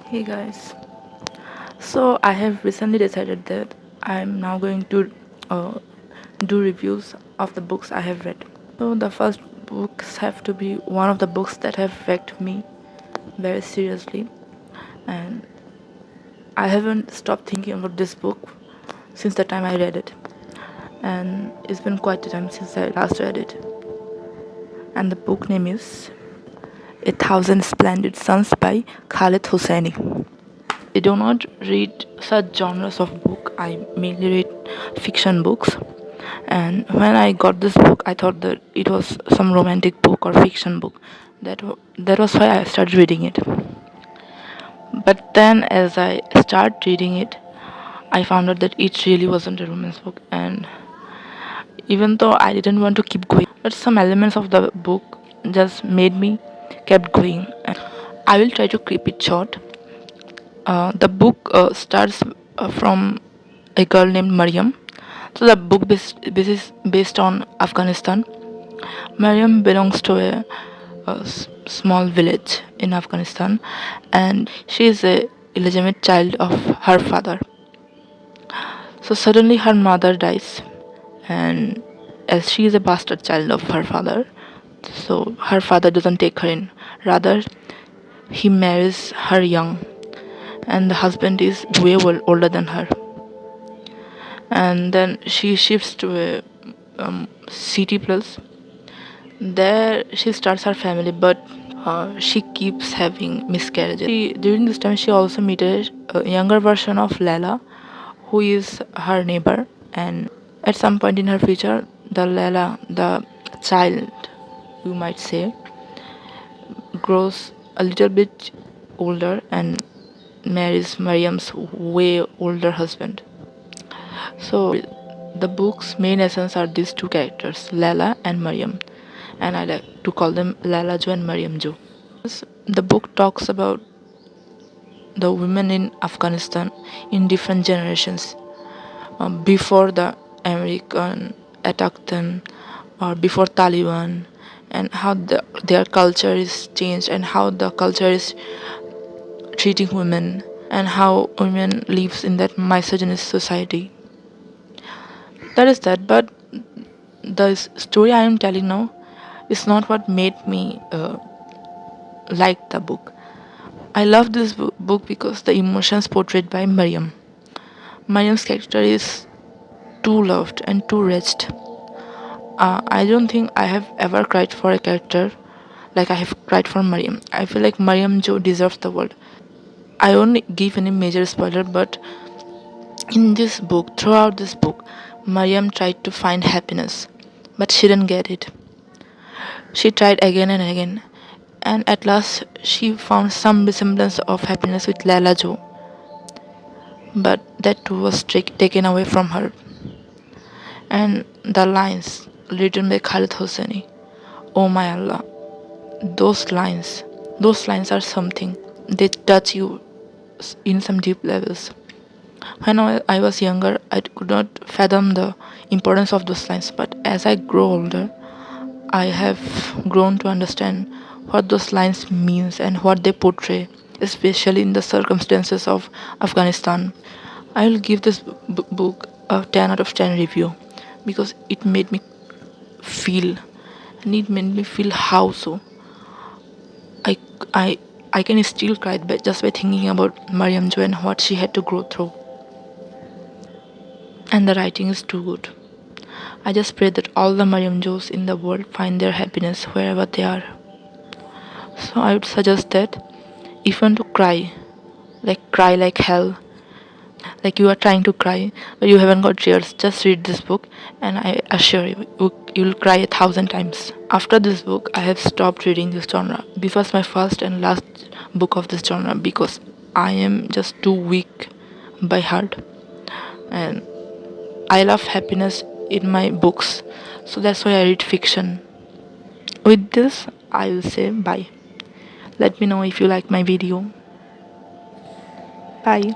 Hey guys, so I have recently decided that I'm now going to uh, do reviews of the books I have read. So the first books have to be one of the books that have affected me very seriously, and I haven't stopped thinking about this book since the time I read it, and it's been quite a time since I last read it. And the book name is A Thousand Splendid Suns by Khaled Hosseini. I do not read such genres of book. I mainly read fiction books. And when I got this book, I thought that it was some romantic book or fiction book. That was why I started reading it. But then, as I started reading it, I found out that it really wasn't a romance book. And even though I didn't want to keep going, but some elements of the book just made me kept going. And I will try to keep it short. The book starts from a girl named Mariam. So the book is based on Afghanistan. Mariam belongs to a small village in Afghanistan, and she is a illegitimate child of her father. So suddenly her mother dies, and as she is a bastard child of her father, so her father doesn't take her in. Rather, he marries her young, and the husband is way older than her. And then she shifts to a city place. There she starts her family, but she keeps having miscarriages. During this time, she also meets a younger version of Laila, who is her neighbor. And at some point in her future, the Laila, the child, you might say, grows a little bit older and marries Mariam's way older husband. So the book's main essence are these two characters, Lala and Mariam, and I like to call them Lala Jo and Mariam Jo. The book talks about the women in Afghanistan in different generations, before the American attacked them, or before Taliban, and how their culture is changed, and how the culture is treating women, and how women lives in that misogynist society. That is that, but the story I am telling now is not what made me like the book. I love this book because the emotions portrayed by Mariam. Mariam's character is too loved and too wretched. I don't think I have ever cried for a character like I have cried for Mariam. I feel like Mariam Jo deserves the world. I won't give any major spoiler, but in this book, throughout this book, Mariam tried to find happiness, but she didn't get it. She tried again and again, and at last she found some resemblance of happiness with Laila Jo, but that too was taken away from her. And the lines written by Khaled Hosseini, oh my Allah, those lines, those lines are something. They touch you in some deep levels. When I was younger, I could not fathom the importance of those lines, but as I grow older, I have grown to understand what those lines means and what they portray, especially in the circumstances of Afghanistan. I will give this book a 10 out of 10 review because it made me feel, and it made me feel how so. I I I can still cry just by thinking about Mariam Jo and what she had to go through. And the writing is too good. I just pray that all the Mariam Jos in the world find their happiness wherever they are. So I would suggest that if you want to cry like hell, like you are trying to cry but you haven't got tears, just read this book and I assure you, you'll cry 1,000 times. After this book, I have stopped reading this genre. This was my first and last book of this genre because I am just too weak by heart, and I love happiness in my books, so that's why I read fiction. With this, I will say bye. Let me know if you like my video. Bye.